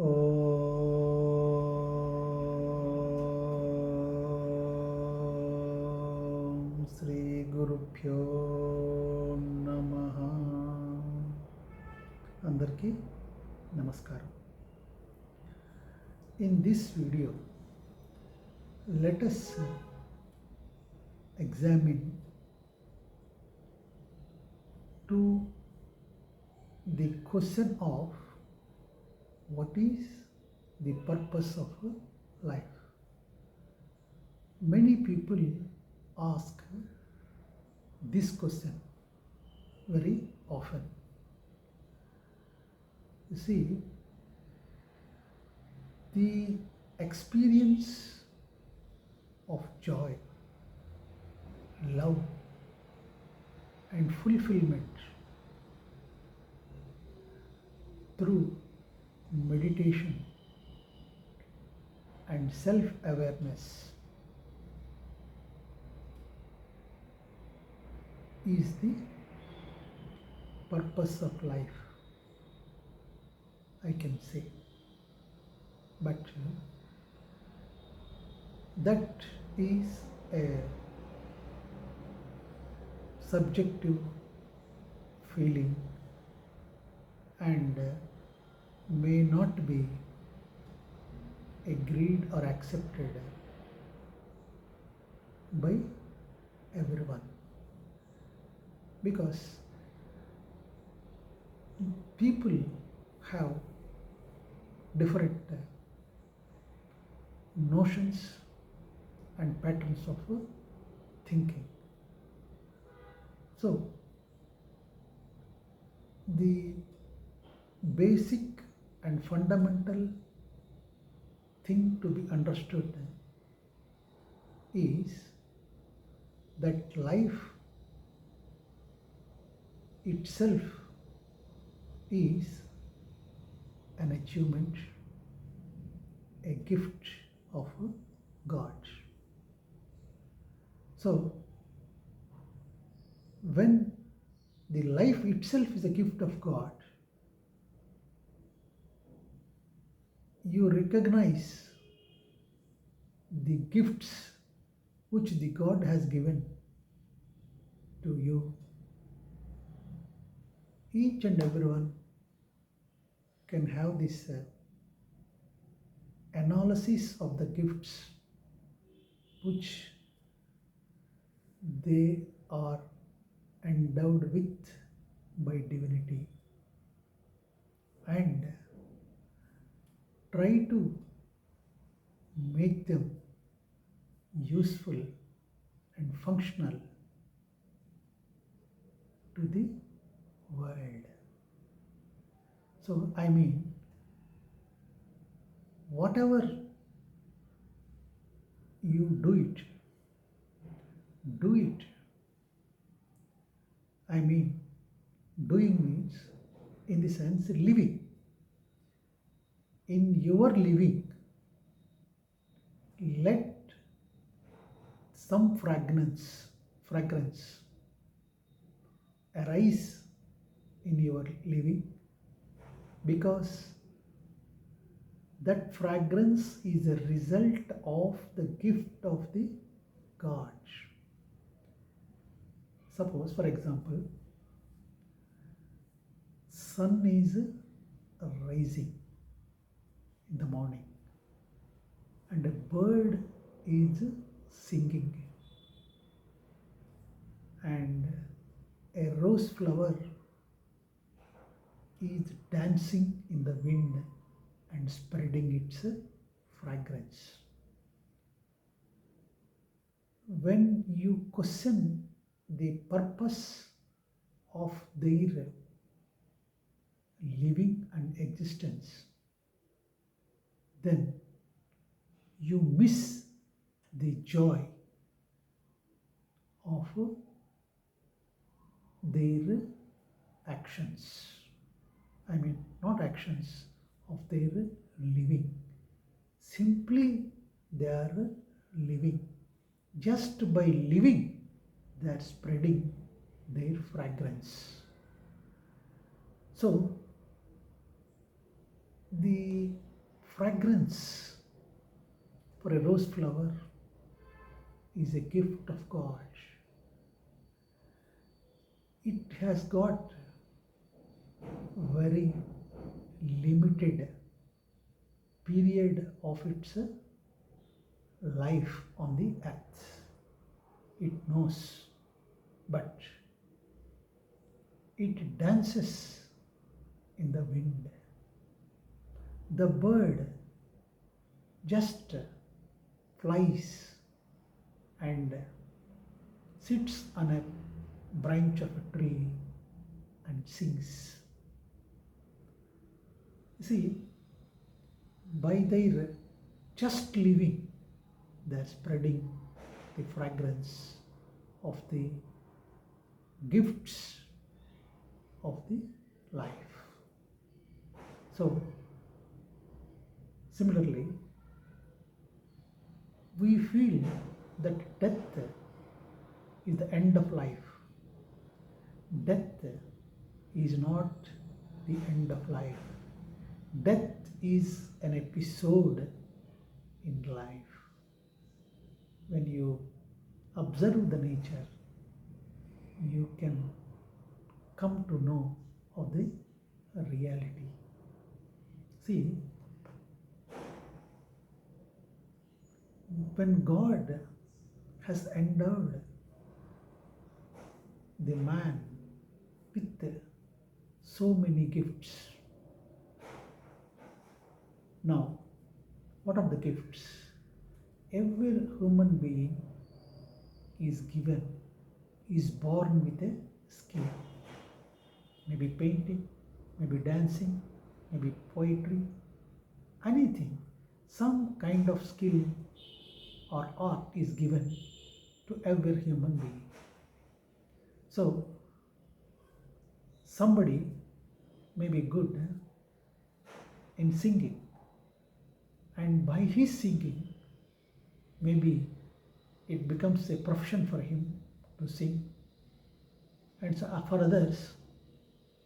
ఓం శ్రీ గురుభ్యో నమః. అందరికీ నమస్కారం. In this video, let us examine to the question of what is the purpose of life. Many people ask this question very often. You see, the experience of joy, love, and fulfillment through meditation and self-awareness is the purpose of life, I can say. But that is a subjective feeling and may not be agreed or accepted by everyone, because people have different notions and patterns of thinking. So the basic and fundamental thing to be understood is that life itself is an achievement, a gift of God. So when the life itself is a gift of God, you recognize the gifts which the God has given to you. Each and everyone can have this analysis of the gifts which they are endowed with by divinity, and try to make them useful and functional to the world. So I mean, whatever you do it. I mean, doing means in the sense living. In your living, let some fragrance arise in your living, because that fragrance is a result of the gift of the God. Suppose, for example, sun is rising in the morning and a bird is singing and a rose flower is dancing in the wind and spreading its fragrance. When you question the purpose of their living and existence, then you miss the joy of their actions. I mean, not actions, of their living. Simply they are living. Just by living, they are spreading their fragrance. So the Fragrance for a rose flower is a gift of God. It has got very limited period of its life on the earth. It knows, but it dances in the wind. The bird just flies and sits on a branch of a tree and sings. See, by their just living, they are spreading the fragrance of the gifts of the life. So, similarly, we feel that death is the end of life. Death is not the end of life. Death is an episode in life. When you observe the nature, you can come to know of the reality. See, when God has endowed the man with so many gifts, now, what are the gifts? Every human being is born with a skill. Maybe painting, maybe dancing, maybe poetry, anything. Some kind of skill or art is given to every human being. So, somebody may be good in singing, and by his singing, maybe it becomes a profession for him to sing. And so for others,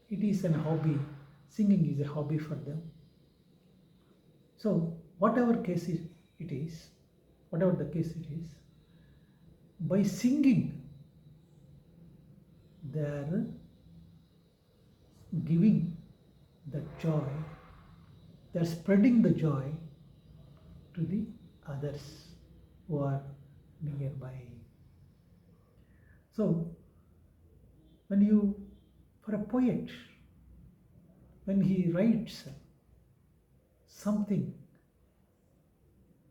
it is a hobby. Singing is a hobby for them. So whatever the case it is, by singing, they are giving the joy, they are spreading the joy to the others who are nearby. So, for a poet, when he writes something,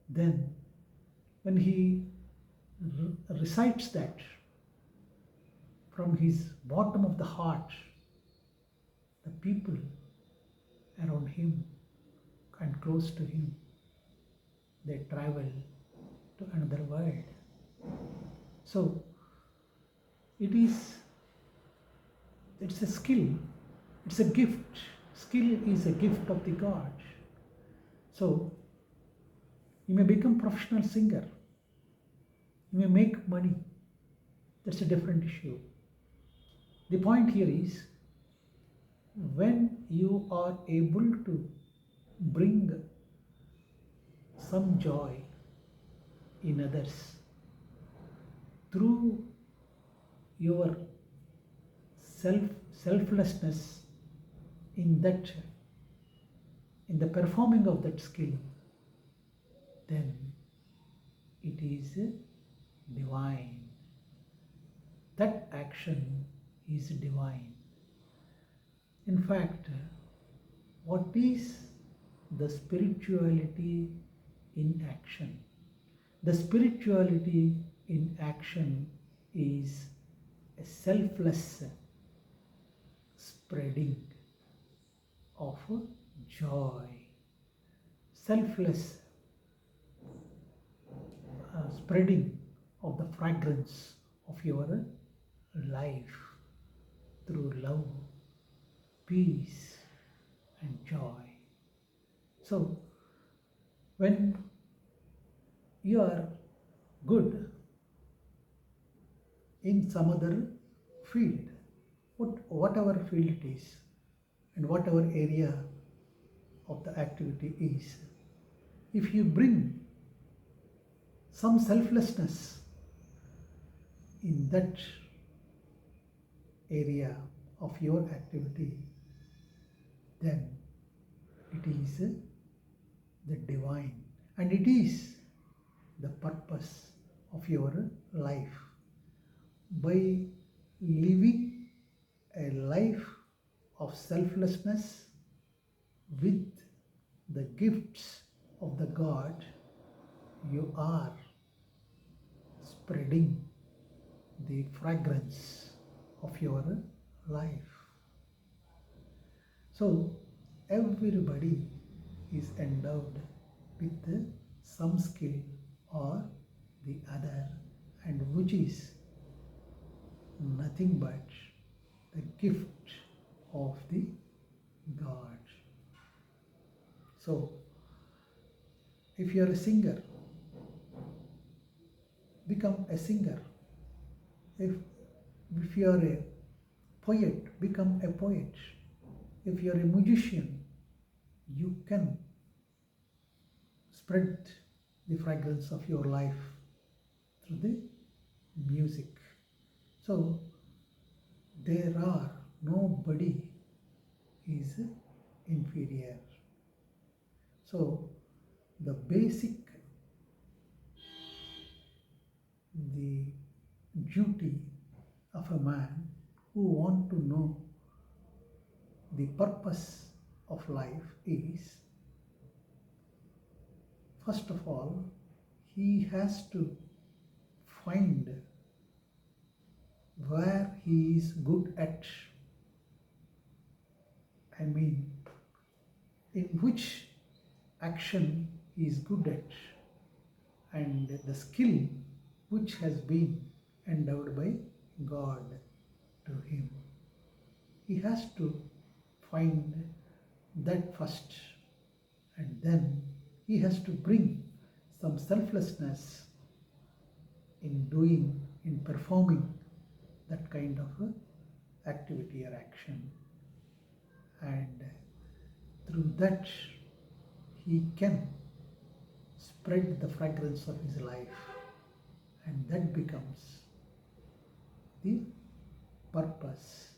then when he recites that from his bottom of the heart, the people around him and close to him, they travel to another world. So it's a skill, it's a gift. Skill is a gift of the God. So you may become professional singer, you may make money. That's a different issue. The point here is, when you are able to bring some joy in others through your selflessness in the performing of that skill, then it is divine. That action is divine. In fact, what is the spirituality in action? The spirituality in action is a selfless spreading of joy, selfless spreading of the fragrance of your life through love, peace, and joy. So, when you are good in some other field, whatever field it is, and whatever area of the activity is, if you bring some selflessness in that area of your activity, then it is the divine, and it is the purpose of your life. By living a life of selflessness with the gifts of the God, you are spreading the fragrance of your life. So everybody is endowed with some skill or the other, and which is nothing but the gift of the God. So if you are a singer, become a singer. If you are a poet, become a poet. If you are a musician, you can spread the fragrance of your life through the music. So there are nobody is inferior. So the basic, the duty of a man who want to know the purpose of life is, first of all, he has to find where he is good at. I mean, in which action he is good at, and the skill which has been endowed by God to him. He has to find that first, and then he has to bring some selflessness in performing that kind of activity or action, and through that he can spread the fragrance of his life, and that becomes the purpose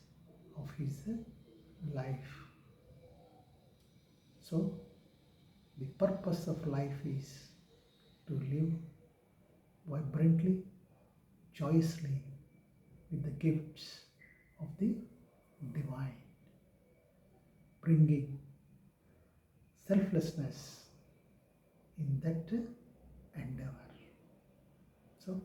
of his life. So the purpose of life is to live vibrantly, joyously with the gifts of the divine, bringing selflessness in that endeavor. So